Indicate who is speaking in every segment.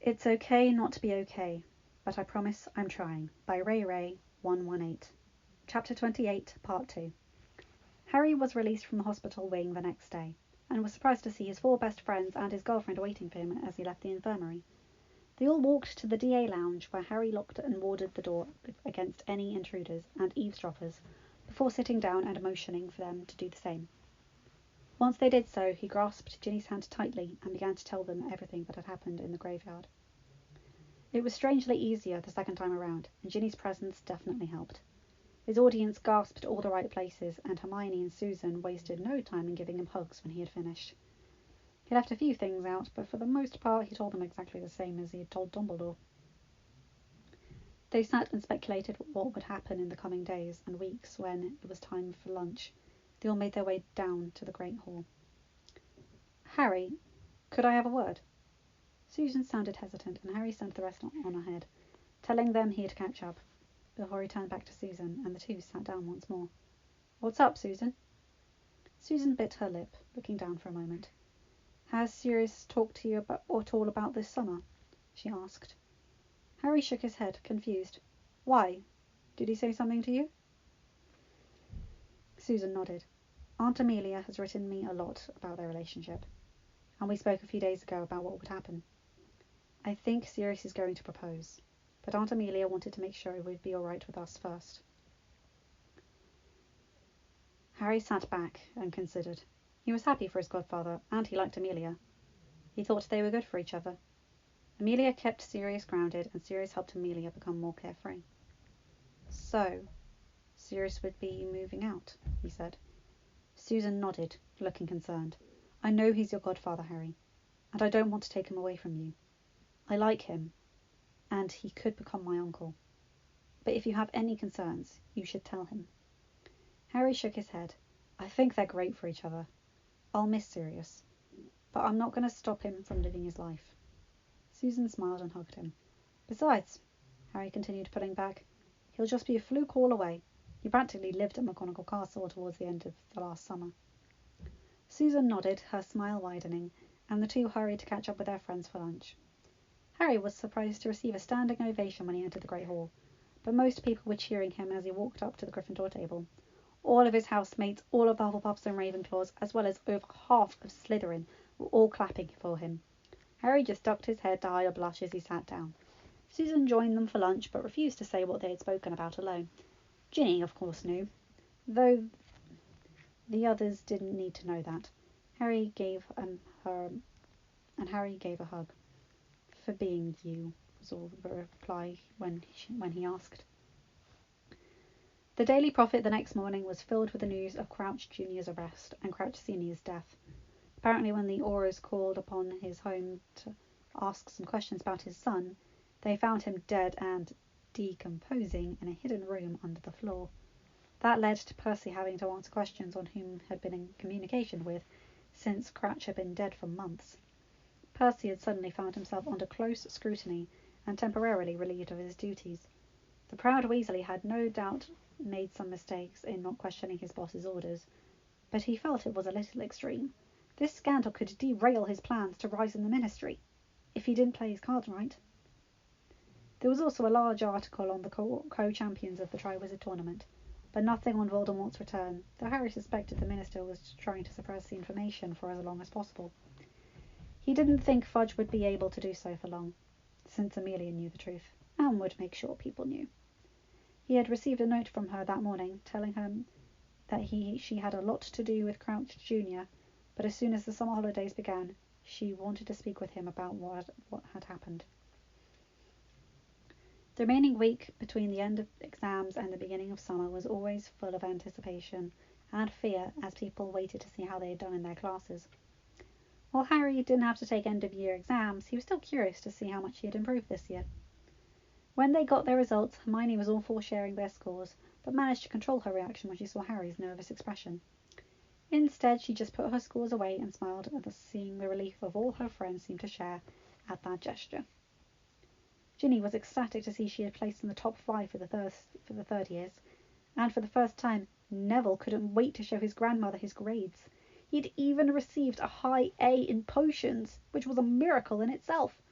Speaker 1: It's okay not to be okay, but I promise I'm trying, by rayrae118. Chapter 28, Part 2. Harry was released from the hospital wing the next day, and was surprised to see his 4 best friends and his girlfriend waiting for him as he left the infirmary. They all walked to the DA lounge, where Harry locked and warded the door against any intruders and eavesdroppers, before sitting down and motioning for them to do the same. Once they did so, he grasped Ginny's hand tightly and began to tell them everything that had happened in the graveyard. It was strangely easier the second time around, and Ginny's presence definitely helped. His audience gasped at all the right places, and Hermione and Susan wasted no time in giving him hugs when he had finished. He left a few things out, but for the most part he told them exactly the same as he had told Dumbledore. They sat and speculated what would happen in the coming days and weeks. When it was time for lunch, they all made their way down to the Great Hall. "Harry, could I have a word?" Susan sounded hesitant, and Harry sent the rest on ahead, telling them he'd catch up, before he turned back to Susan, and the two sat down once more. "What's up, Susan?" Susan bit her lip, looking down for a moment. "Has Sirius talked to you at all about this summer?" she asked. Harry shook his head, confused. "Why? Did he say something to you?" Susan nodded. "Aunt Amelia has written me a lot about their relationship, and we spoke a few days ago about what would happen. I think Sirius is going to propose, but Aunt Amelia wanted to make sure it would be all right with us first." Harry sat back and considered. He was happy for his godfather, and he liked Amelia. He thought they were good for each other. Amelia kept Sirius grounded, and Sirius helped Amelia become more carefree. "So, Sirius would be moving out," he said. Susan nodded, looking concerned. "I know he's your godfather, Harry, and I don't want to take him away from you. I like him, and he could become my uncle. But if you have any concerns, you should tell him." Harry shook his head. "I think they're great for each other. I'll miss Sirius, but I'm not going to stop him from living his life." Susan smiled and hugged him. "Besides," Harry continued, pulling back, "he'll just be a fluke all away. He practically lived at McGonagall Castle towards the end of the last summer." Susan nodded, her smile widening, and the two hurried to catch up with their friends for lunch. Harry was surprised to receive a standing ovation when he entered the Great Hall, but most people were cheering him as he walked up to the Gryffindor table. All of his housemates, all of the Hufflepuffs and Ravenclaws, as well as over half of Slytherin, were all clapping for him. Harry just ducked his head to hide a blush as he sat down. Susan joined them for lunch, but refused to say what they had spoken about alone. Ginny, of course, knew, though the others didn't need to know that. Harry gave her a hug. "For being you," was all the reply when he asked. The Daily Prophet the next morning was filled with the news of Crouch Junior's arrest and Crouch Senior's death. Apparently, when the Aurors called upon his home to ask some questions about his son, they found him dead and decomposing in a hidden room under the floor. That led to Percy having to answer questions on whom he had been in communication with, since Crouch had been dead for months. Percy had suddenly found himself under close scrutiny and temporarily relieved of his duties. The proud Weasley had no doubt made some mistakes in not questioning his boss's orders, but he felt it was a little extreme. This scandal could derail his plans to rise in the ministry, if he didn't play his cards right. There was also a large article on the co-champions of the Triwizard Tournament, but nothing on Voldemort's return, though Harry suspected the minister was trying to suppress the information for as long as possible. He didn't think Fudge would be able to do so for long, since Amelia knew the truth, and would make sure people knew. He had received a note from her that morning, telling her that she had a lot to do with Crouch Junior, but as soon as the summer holidays began, she wanted to speak with him about what had happened. The remaining week between the end of exams and the beginning of summer was always full of anticipation and fear as people waited to see how they had done in their classes. While Harry didn't have to take end-of-year exams, he was still curious to see how much he had improved this year. When they got their results, Hermione was all for sharing their scores, but managed to control her reaction when she saw Harry's nervous expression. Instead, she just put her scores away and smiled at seeing the relief of all her friends seemed to share at that gesture. Ginny was ecstatic to see she had placed in the top 5 for the third years, and for the first time, Neville couldn't wait to show his grandmother his grades. He'd even received a high A in potions, which was a miracle in itself.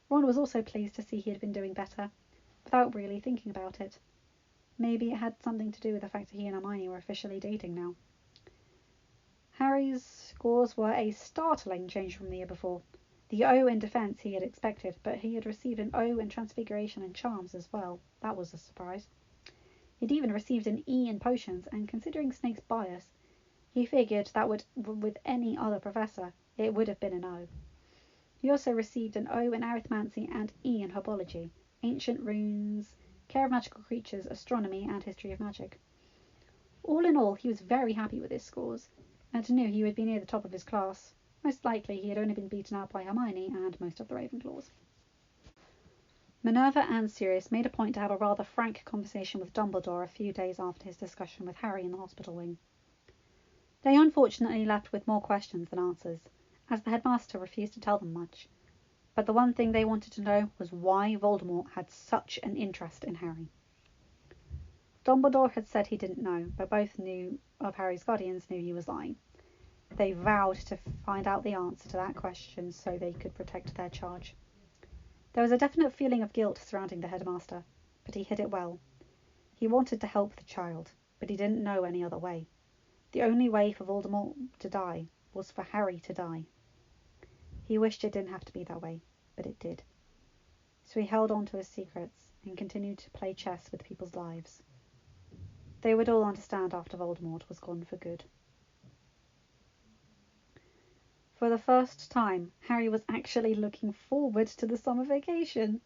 Speaker 1: Ron was also pleased to see he had been doing better, without really thinking about it. Maybe it had something to do with the fact that he and Hermione were officially dating now. Harry's scores were a startling change from the year before. The O in defence he had expected, but he had received an O in transfiguration and charms as well. That was a surprise. He'd even received an E in potions, and considering Snape's bias, he figured that with any other professor, it would have been an O. He also received an O in arithmancy and E in herbology, ancient runes, care of magical creatures, astronomy, and history of magic. All in all, he was very happy with his scores, and knew he would be near the top of his class. Most likely he had only been beaten out by Hermione and most of the Ravenclaws. Minerva and Sirius made a point to have a rather frank conversation with Dumbledore a few days after his discussion with Harry in the hospital wing. They unfortunately left with more questions than answers, as the headmaster refused to tell them much, but the one thing they wanted to know was why Voldemort had such an interest in Harry. Dumbledore had said he didn't know, but both of Harry's guardians knew he was lying. They vowed to find out the answer to that question so they could protect their charge. There was a definite feeling of guilt surrounding the headmaster, but he hid it well. He wanted to help the child, but he didn't know any other way. The only way for Voldemort to die was for Harry to die. He wished it didn't have to be that way, but it did. So he held on to his secrets and continued to play chess with people's lives. They would all understand after Voldemort was gone for good. For the first time, Harry was actually looking forward to the summer vacation.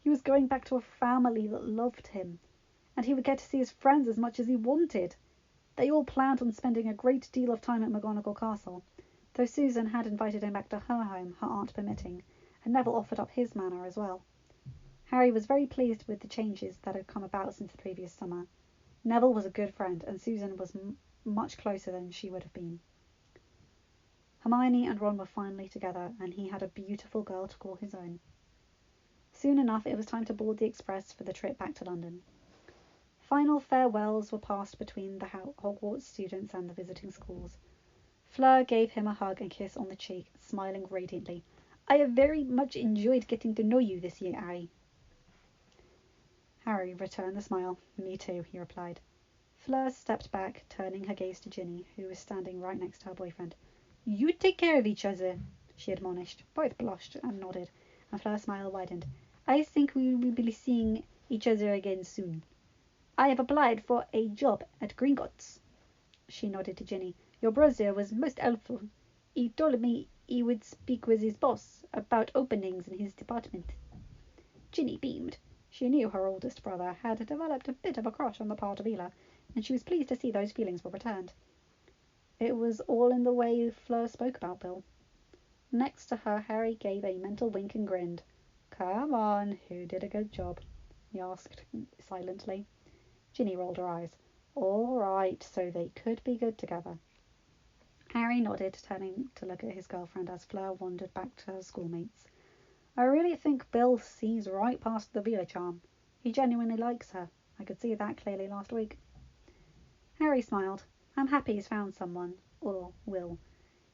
Speaker 1: He was going back to a family that loved him, and he would get to see his friends as much as he wanted. They all planned on spending a great deal of time at McGonagall Castle, though Susan had invited him back to her home, her aunt permitting, and Neville offered up his manor as well. Harry was very pleased with the changes that had come about since the previous summer. Neville was a good friend, and Susan was much closer than she would have been. Hermione and Ron were finally together, and he had a beautiful girl to call his own. Soon enough it was time to board the express for the trip back to London. Final farewells were passed between the Hogwarts students and the visiting schools. Fleur gave him a hug and kiss on the cheek, smiling radiantly. "I have very much enjoyed getting to know you this year, Harry." Harry returned the smile. "Me too," he replied. Fleur stepped back, turning her gaze to Ginny, who was standing right next to her boyfriend. "You take care of each other," she admonished. Both blushed and nodded, and Fleur's smile widened. "I think we will be seeing each other again soon. I have applied for a job at Gringotts." She nodded to Ginny. "Your brother was most helpful. He told me he would speak with his boss about openings in his department." Ginny beamed. She knew her oldest brother had developed a bit of a crush on the part of Ela, and she was pleased to see those feelings were returned. It was all in the way Fleur spoke about Bill. Next to her, Harry gave a mental wink and grinned. "Come on, who did a good job?" he asked silently. Ginny rolled her eyes. "All right, so they could be good together." Harry nodded, turning to look at his girlfriend as Fleur wandered back to her schoolmates. "I really think Bill sees right past the Vila charm. He genuinely likes her. I could see that clearly last week." Harry smiled. "I'm happy he's found someone, or will.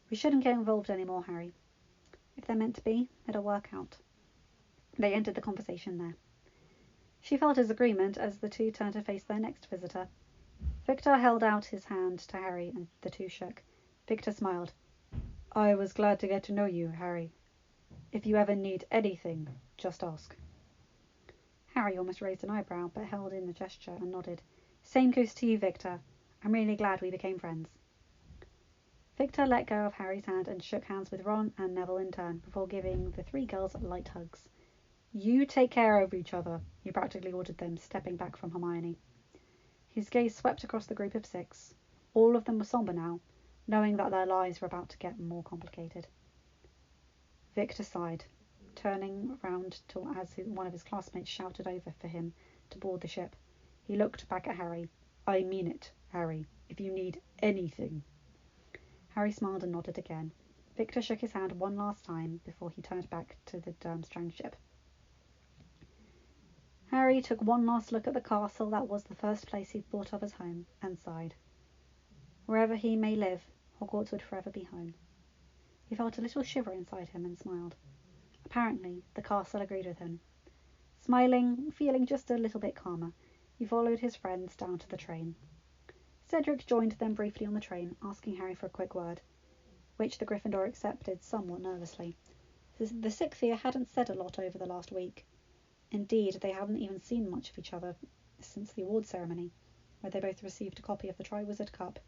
Speaker 1: We shouldn't get involved anymore, Harry. If they're meant to be, it'll work out." They ended the conversation there. She felt his agreement as the two turned to face their next visitor. Victor held out his hand to Harry, and the two shook. Victor smiled. "I was glad to get to know you, Harry. If you ever need anything, just ask." Harry almost raised an eyebrow, but held in the gesture and nodded. "Same goes to you, Victor. I'm really glad we became friends." Victor let go of Harry's hand and shook hands with Ron and Neville in turn, before giving the three girls light hugs. "You take care of each other," he practically ordered them, stepping back from Hermione. His gaze swept across the group of 6. All of them were somber now, knowing that their lives were about to get more complicated. Victor sighed, turning round as one of his classmates shouted over for him to board the ship. He looked back at Harry. "I mean it, Harry, if you need anything." Harry smiled and nodded again. Victor shook his hand one last time before he turned back to the Durmstrang ship. Harry took one last look at the castle that was the first place he'd thought of as home, and sighed. Wherever he may live, Hogwarts would forever be home. He felt a little shiver inside him and smiled. A Apparently, the castle agreed with him. Smiling, feeling just a little bit calmer, he followed his friends down to the train. Cedric joined them briefly on the train, asking Harry for a quick word, which the Gryffindor accepted somewhat nervously. The sixth year hadn't said a lot over the last week. Indeed, they hadn't even seen much of each other since the awards ceremony, where they both received a copy of the Triwizard Cup,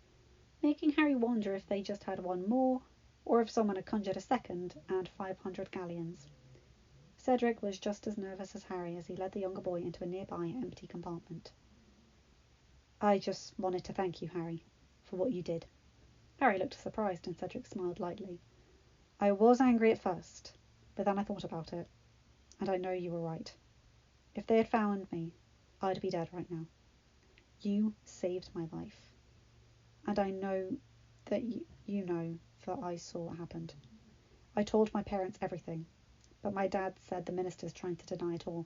Speaker 1: making Harry wonder if they just had one more, or if someone had conjured a second and 500 galleons. Cedric was just as nervous as Harry as he led the younger boy into a nearby empty compartment. "I just wanted to thank you, Harry, for what you did." Harry looked surprised and Cedric smiled lightly. "I was angry at first, but then I thought about it, and I know you were right. If they had found me, I'd be dead right now. You saved my life, and I know that you know that I saw what happened. I told my parents everything, but my dad said the minister's trying to deny it all.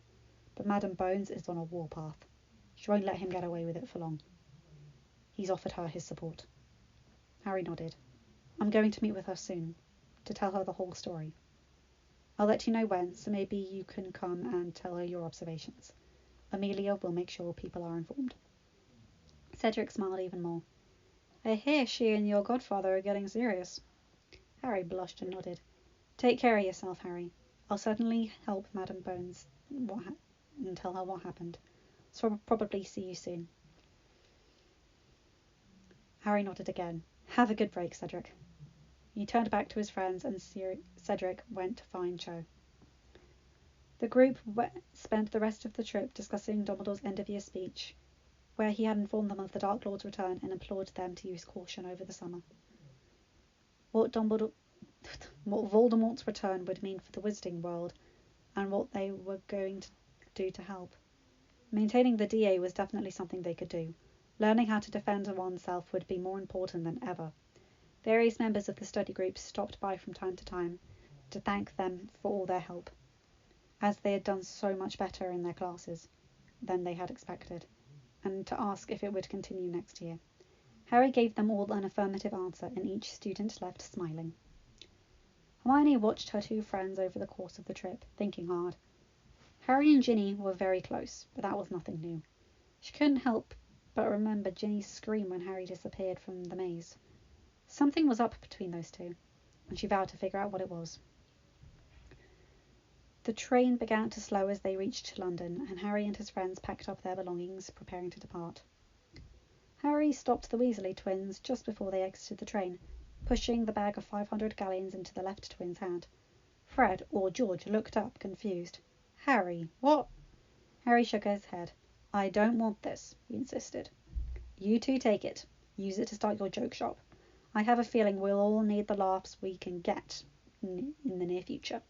Speaker 1: But Madam Bones is on a warpath. She won't let him get away with it for long. He's offered her his support." Harry nodded. "I'm going to meet with her soon, to tell her the whole story. I'll let you know when, so maybe you can come and tell her your observations. Amelia will make sure people are informed." Cedric smiled even more. "I hear she and your godfather are getting serious." Harry blushed and nodded. "Take care of yourself, Harry. I'll certainly help Madam Bones and tell her what happened. So I'll probably see you soon." Harry nodded again. "Have a good break, Cedric." He turned back to his friends and Cedric went to find Cho. The group spent the rest of the trip discussing Dumbledore's end-of-year speech, where he had informed them of the Dark Lord's return and implored them to use caution over the summer. What Voldemort's return would mean for the Wizarding world, and what they were going to do to help. Maintaining the DA was definitely something they could do. Learning how to defend oneself would be more important than ever. Various members of the study group stopped by from time to time to thank them for all their help, as they had done so much better in their classes than they had expected, and to ask if it would continue next year. Harry gave them all an affirmative answer, and each student left smiling. Hermione watched her two friends over the course of the trip, thinking hard. Harry and Ginny were very close, but that was nothing new. She couldn't help but remember Ginny's scream when Harry disappeared from the maze. Something was up between those two, and she vowed to figure out what it was. The train began to slow as they reached London, and Harry and his friends packed up their belongings, preparing to depart. Harry stopped the Weasley twins just before they exited the train, pushing the bag of 500 galleons into the left twin's hand. Fred, or George, looked up, confused. "Harry, what?" Harry shook his head. "I don't want this," he insisted. "You two take it. Use it to start your joke shop. I have a feeling we'll all need the laughs we can get in the near future."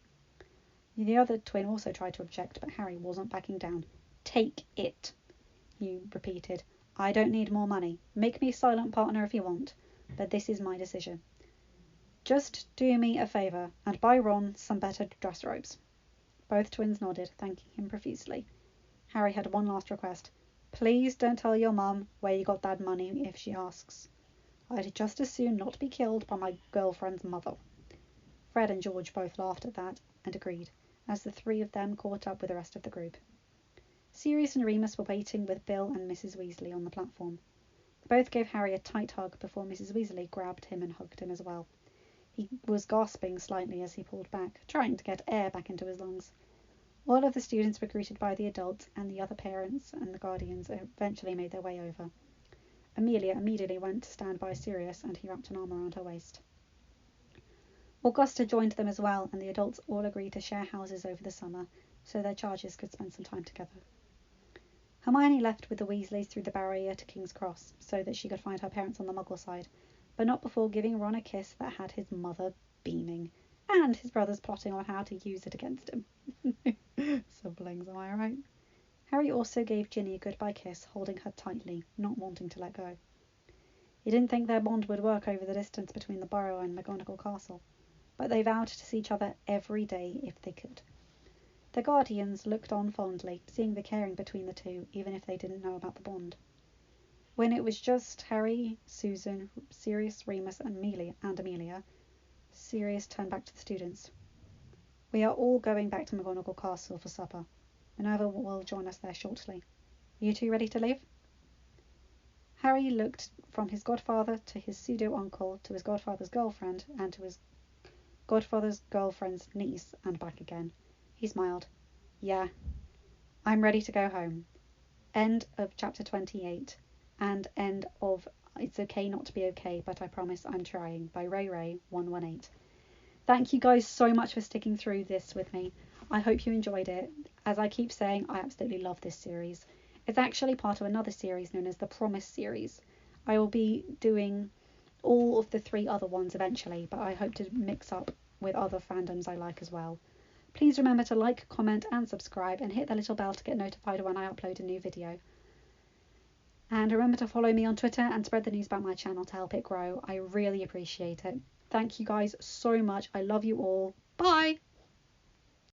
Speaker 1: The other twin also tried to object, but Harry wasn't backing down. "Take it," he repeated. "I don't need more money. Make me a silent partner if you want, but this is my decision. Just do me a favour, and buy Ron some better dress robes." Both twins nodded, thanking him profusely. Harry had one last request. "Please don't tell your mum where you got that money if she asks. I'd just as soon not be killed by my girlfriend's mother." Fred and George both laughed at that and agreed, as the three of them caught up with the rest of the group. Sirius and Remus were waiting with Bill and Mrs. Weasley on the platform. They both gave Harry a tight hug before Mrs. Weasley grabbed him and hugged him as well. He was gasping slightly as he pulled back, trying to get air back into his lungs. All of the students were greeted by the adults, and the other parents and the guardians eventually made their way over. Amelia immediately went to stand by Sirius, and he wrapped an arm around her waist. Augusta joined them as well, and the adults all agreed to share houses over the summer so their charges could spend some time together. Hermione left with the Weasleys through the barrier to King's Cross so that she could find her parents on the Muggle side, but not before giving Ron a kiss that had his mother beaming, and his brothers plotting on how to use it against him. Siblings, am I right? Harry also gave Ginny a goodbye kiss, holding her tightly, not wanting to let go. He didn't think their bond would work over the distance between the Burrow and McGonagall Castle, but they vowed to see each other every day if they could. The guardians looked on fondly, seeing the caring between the two, even if they didn't know about the bond. When it was just Harry, Susan, Sirius, Remus, and Amelia, Sirius turned back to the students. We are all going back to McGonagall Castle for supper. Minerva will join us there shortly. Are you two ready to leave? Harry looked from his godfather to his pseudo-uncle to his godfather's girlfriend and to his godfather's girlfriend's niece and back again. He smiled. Yeah, I'm ready to go home. End of chapter 28 and end of It's Okay Not to Be Okay, but I Promise I'm Trying by rayrae118. Thank you guys so much for sticking through this with me. I hope you enjoyed it. As I keep saying, I absolutely love this series. It's actually part of another series known as the Promise series. I will be doing all of the 3 other ones eventually, but I hope to mix up with other fandoms I like as well. Please remember to like, comment and subscribe and hit the little bell to get notified when I upload a new video. And remember to follow me on Twitter and spread the news about my channel to help it grow. I really appreciate it. Thank you guys so much. I love you all. Bye!